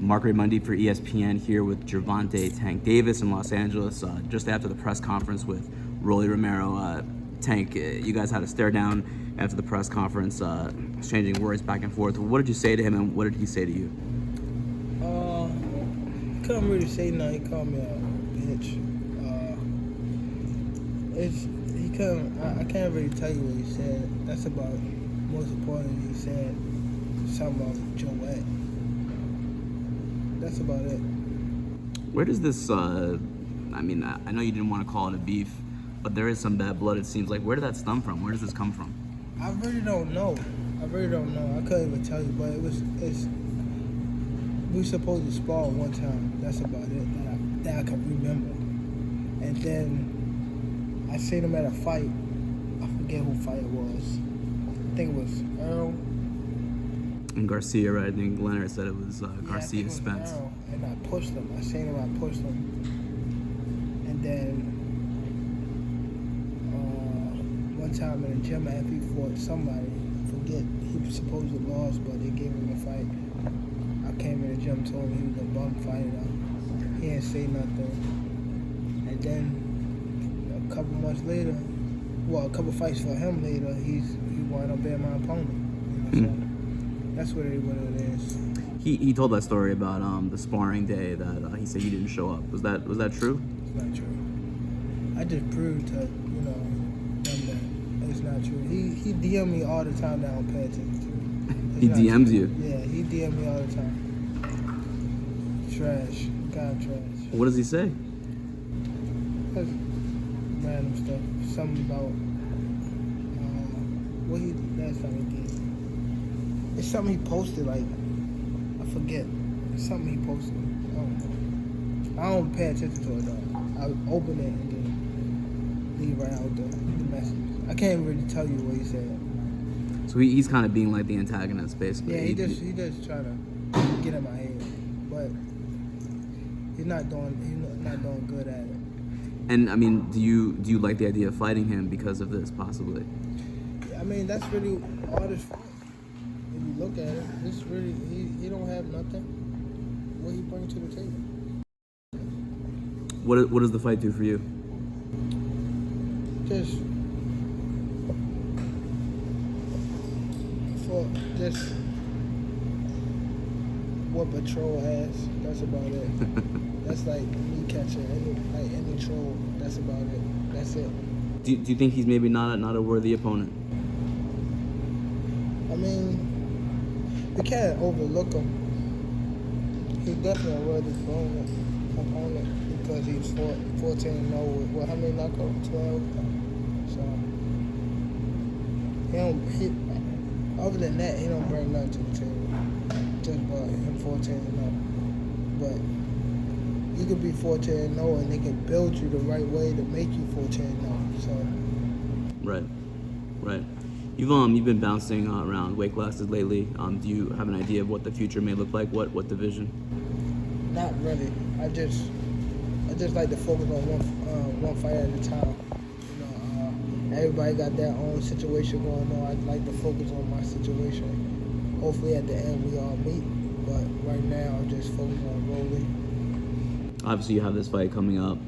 Marc Raimondi for ESPN here with Gervonta Tank Davis in Los Angeles, just after the press conference with Rolly Romero. Tank, you guys had a stare down after the press conference, exchanging words back and forth. What did you say to him, and what did he say to you? Couldn't really say nothing. He called me a bitch. I can't really tell you what he said. That's about, most importantly, he said something about Joette. That's about it. Where does this, I know you didn't want to call it a beef, but there is some bad blood, it seems like. Where did that stem from? Where does this come from? I really don't know. I couldn't even tell you, but we were supposed to spar one time. That's about it that I can remember. And then I seen him at a fight. I forget who fight it was. I think it was Earl. And Garcia, right? I think Leonard said it was Garcia Spence. Earl, and I pushed him. I seen him, I pushed him. And then one time in the gym after he fought somebody, I forget, he was supposed to lost, but they gave him a fight. I came in the gym, told him he was a bum fighter. He didn't say nothing. And then a couple months later, a couple fights for him later, he wound up being my opponent. So that's what it is. He told that story about the sparring day that he said you didn't show up. Was that true? It's not true. I just proved to them that it's not true. He DM me all the time that I don't pay attention to. He DMs you? Yeah, he DM me all the time. Trash. God, trash. What does he say? That's random stuff. Something about what he last time he did. It's something he posted, like, I forget. It's something he posted. I don't pay attention to it though. I open it and then leave right out the message. I can't really tell you what he said. So he's kind of being like the antagonist, basically. Yeah, he just trying to get in my head, but he's not doing good at it. And I mean, do you like the idea of fighting him because of this, possibly? I mean, that's really all this. If you look at it, it's really he don't have nothing. What he brings to the table. What does the fight do for you? Just what a troll has. That's about it. That's like me catching any troll. That's about it. That's it. Do you think he's maybe not a worthy opponent? I mean, we can't overlook him. He's definitely a worthy opponent because he's 14-0 with how many knockouts? 12. So other than that, he don't bring nothing to the table. Just about him 14-0. But you could be 14-0 and they can build you the right way to make you 14-0. So. Right. You've been bouncing around weight classes lately. Do you have an idea of what the future may look like? What division? Not really. I just like to focus on one fight at a time. Everybody got their own situation going on. I'd like to focus on my situation. Hopefully at the end we all meet. But right now I'm just focused on Rolly. Obviously you have this fight coming up.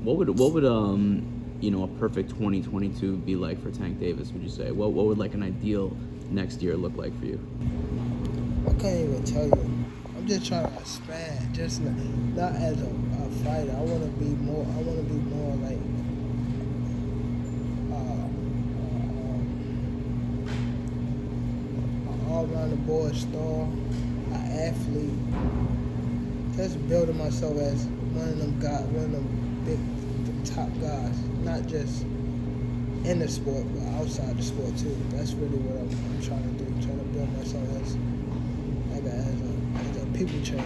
What would a perfect 2022 be like for Tank Davis, would you say? What would like an ideal next year look like for you? I can't even tell you. I'm just trying to expand, just not as a fighter. I want to be more like an all-around-the-board star, an athlete. Just building myself as one of them big, the top guys, not just in the sport, but outside the sport too. That's really what I'm trying to do. Trying to build myself as a people champ.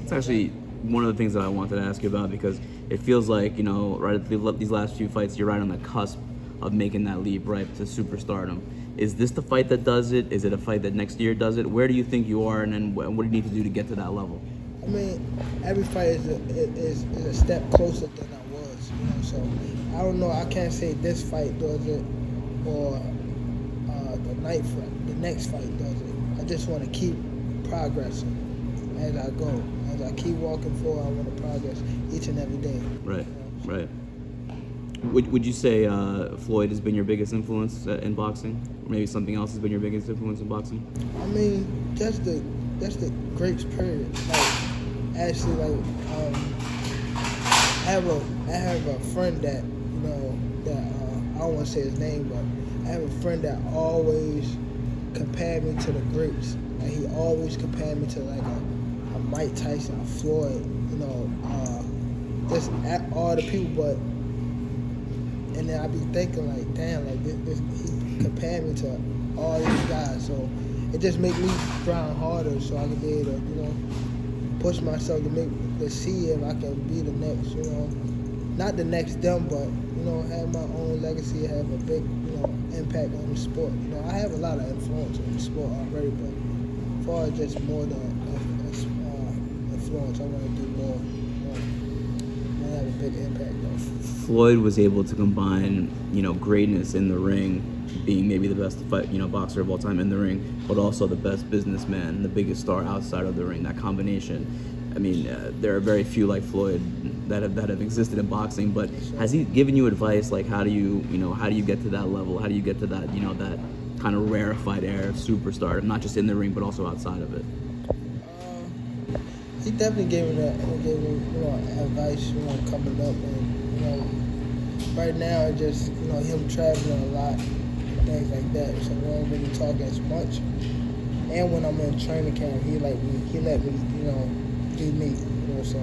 It's actually one of the things that I wanted to ask you about, because it feels like, right at these last few fights, you're right on the cusp of making that leap, right, to superstardom. Is this the fight that does it? Is it a fight that next year does it? Where do you think you are, and then what do you need to do to get to that level? I mean, every fight is a step closer than I was, So I don't know. I can't say this fight does it or the next fight does it. I just want to keep progressing as I go. As I keep walking forward, I want to progress each and every day. Right, right. Would you say Floyd has been your biggest influence in boxing? Or maybe something else has been your biggest influence in boxing? I mean, that's the great spirit. Like, actually, like, I have a friend that, you know, that I don't want to say his name, but I have a friend that always compared me to the greats. Like, he always compared me to like a Mike Tyson, a Floyd, you know, just all the people. But and then I be thinking like, damn, like this he compared me to all these guys. So it just make me grind harder, so I can be able to, you know, push myself to see if I can be the next, you know, not the next them, but, you know, have my own legacy, have a big, you know, impact on the sport. You know, I have a lot of influence on the sport already, but as far as just more than influence, I want to do more. I have a big impact on. Floyd was able to combine, you know, greatness in the ring, being maybe the best boxer of all time in the ring, but also the best businessman, the biggest star outside of the ring. That combination. I mean, there are very few like Floyd that have existed in boxing. But has he given you advice like how do you get to that level? How do you get to that, you know, that kind of rarefied air of superstar, not just in the ring but also outside of it? He definitely gave me that. He gave me, you know, advice, you know, coming up, and, you know, right now it's just, you know, him traveling a lot, things like that. So we don't really talk as much. And when I'm in training camp, he let me, you know, do me, you know. So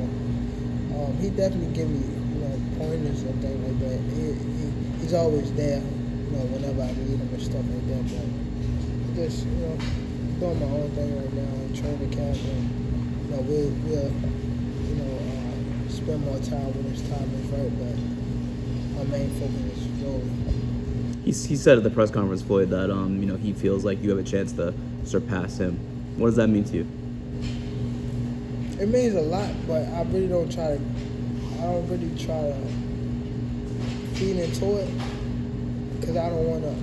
he definitely give me, you know, pointers and things like that. He's always there, you know, whenever I need him and stuff like that. But just, you know, doing my own thing right now in training camp, and, you know, we'll you know, spend more time when his time is right, but my main focus is Rolly. He said at the press conference, Floyd, that you know, he feels like you have a chance to surpass him. What does that mean to you? It means a lot, but I really don't try to feed into it, because I don't wanna,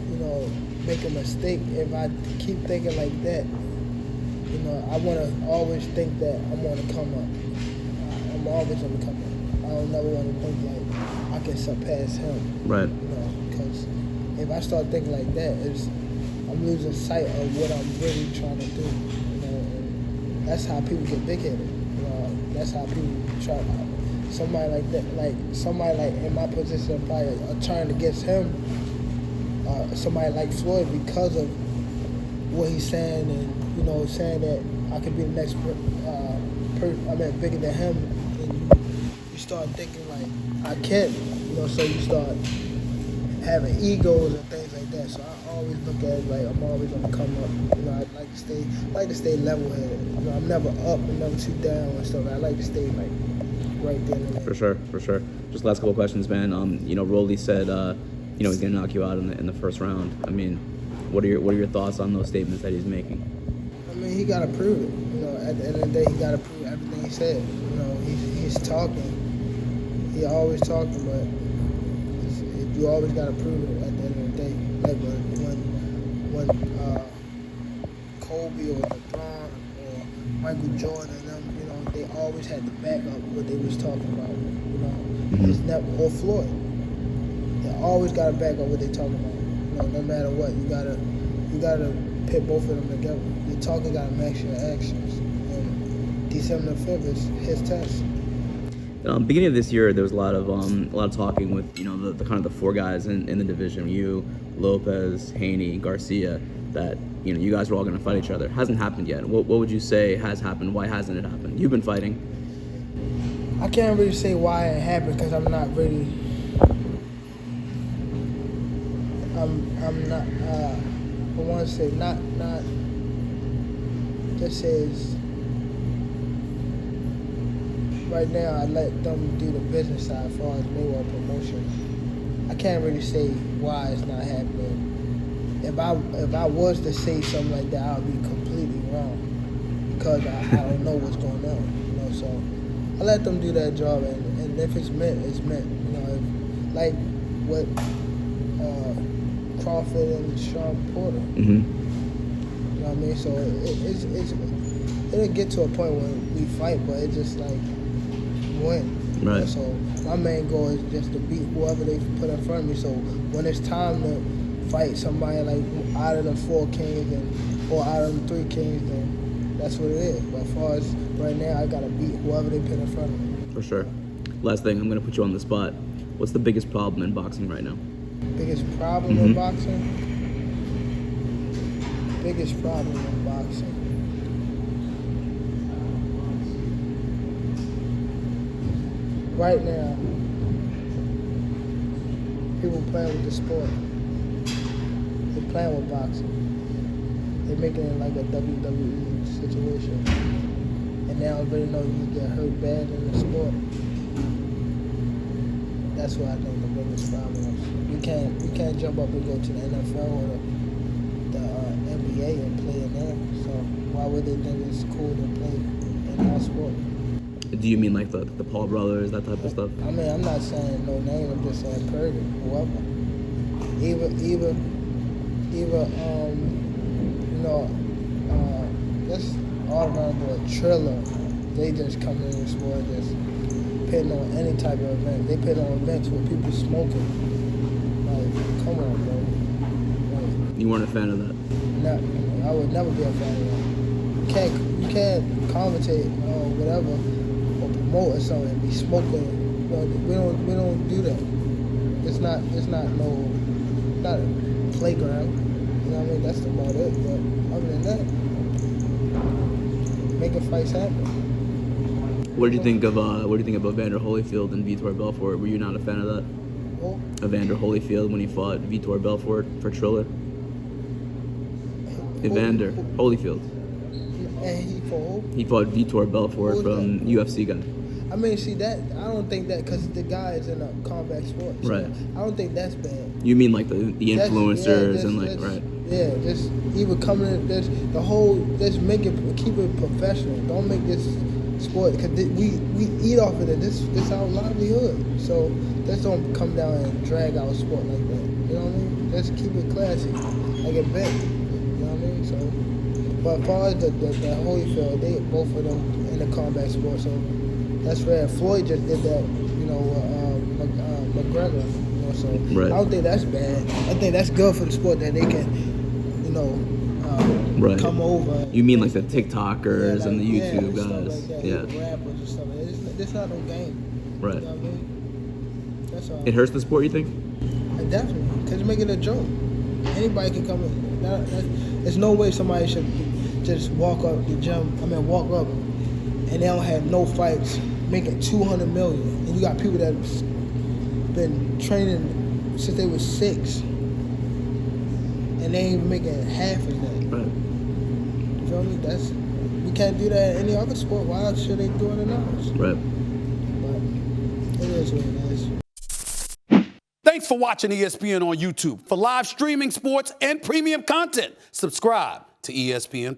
you know, make a mistake. If I keep thinking like that, you know, I wanna always think that I'm gonna come up. I'm always gonna come up. I don't never wanna think like I can surpass him. Right. You know, because if I start thinking like that, I'm losing sight of what I'm really trying to do. You know, and that's how people get big-headed. You know, that's how people try. Somebody like that, like somebody like in my position, probably trying against him. Somebody like Floyd, because of what he's saying, and, you know, saying that I could be the next bigger than him, and you start thinking like I can, you know, so you start having egos and things like that. So I always look at it like I'm always gonna come up. You know, I like to stay level-headed. You know, I'm never up and never too down and stuff. I like to stay like right there. For sure. Just last couple questions, man. You know, Rolly said, you know, he's gonna knock you out in the first round. I mean, what are your thoughts on those statements that he's making? I mean, he gotta prove it. You know, at the end of the day, he gotta prove everything he said. You know, he's talking. He always talking, but you always gotta prove it at the end of the day. Like when Kobe or LeBron or Michael Jordan and them, you know, they always had to back up what they was talking about. You know, it's never, or Floyd. They always gotta back up what they talking about. You know, no matter what, you gotta pit both of them together. Your talking gotta match your actions. And December 5th is his test. Beginning of this year, there was a lot of talking with, you know, the kind of the four guys in the division, you, Lopez, Haney, Garcia, that, you know, you guys were all going to fight each other. Hasn't happened yet. What would you say has happened? Why hasn't it happened? You've been fighting. I can't really say why it happened, because I'm not really. I'm not. I want to say not. Just says. Right now, I let them do the business side as far as Mayweather promotion. I can't really say why it's not happening. If I was to say something like that, I would be completely wrong, because I don't know what's going on. You know, so I let them do that job, and if it's meant, it's meant. You know, like what Crawford and Sean Porter. Mm-hmm. what I mean? So it'll get to a point where we fight, but it's just like win. Right. So my main goal is just to beat whoever they put in front of me. So when it's time to fight somebody like out of the 4 kings or out of the 3 kings, then that's what it is. But as far as right now, I gotta beat whoever they put in front of me. For sure. Last thing, I'm gonna put you on the spot. What's the biggest problem in boxing right now? Biggest problem in boxing? Biggest problem in boxing. Right now, people playing with the sport. They're playing with boxing. They're making it like a WWE situation. And they don't really know you get hurt bad in the sport. That's what I think the biggest problem is. We can't jump up and go to the NFL or the NBA and play in there. So why would they think it's cool to play in our sport? Do you mean like the Paul brothers, that type of stuff? I mean, I'm not saying no name. I'm just saying Purdy, whoever. Either just all around the Triller. They just come in the sport just pitting on any type of event. They pit on events with people smoking. Like, come on, bro. Like, You weren't a fan of that? no, I would never be a fan of that. You can't commentate or whatever or promote or something and be smoking. You know, we don't do that. It's not a playground. You know what I mean? That's about it. But other than that, making fights happen. What do you think of Evander Holyfield and Vitor Belfort? Were you not a fan of that? Who? Evander Holyfield when he fought Vitor Belfort for Triller? Evander Holyfield. And he fought who? He fought Vitor Belfort from UFC guy. I mean, see that, I don't think that, because the guy is in a combat sport. So Right. I don't think that's bad. You mean like the influencers and like, right? Yeah, just even coming in, just keep it professional. Don't make this sport, because we eat off of it. This our livelihood. So let's don't come down and drag our sport like that. You know what I mean? Let's keep it classy, like a bet. You know what I mean? So, but as far as the Holyfield, they both of them in the combat sport. So that's rare. Floyd just did that, you know, McGregor. You know, so Right. I don't think that's bad. I think that's good for the sport that they can, you know, Right. come over. You mean like the TikTokers and the yeah, YouTube stuff guys? like that. Yeah. Rappers and stuff. It's not no game. Right. You know what I mean? That's all. It hurts the sport, you think? Definitely, because it's making it a joke. Anybody can come in. There's no way somebody should just walk up and they don't have no fights, making $200 million, and you got people that's been training since they were 6, and they ain't even making half of that. Right. You feel me? We can't do that in any other sport. Why should they do it in ours? Right. But it is what it is. Thanks for watching ESPN on YouTube. For live streaming sports and premium content, subscribe to ESPN+.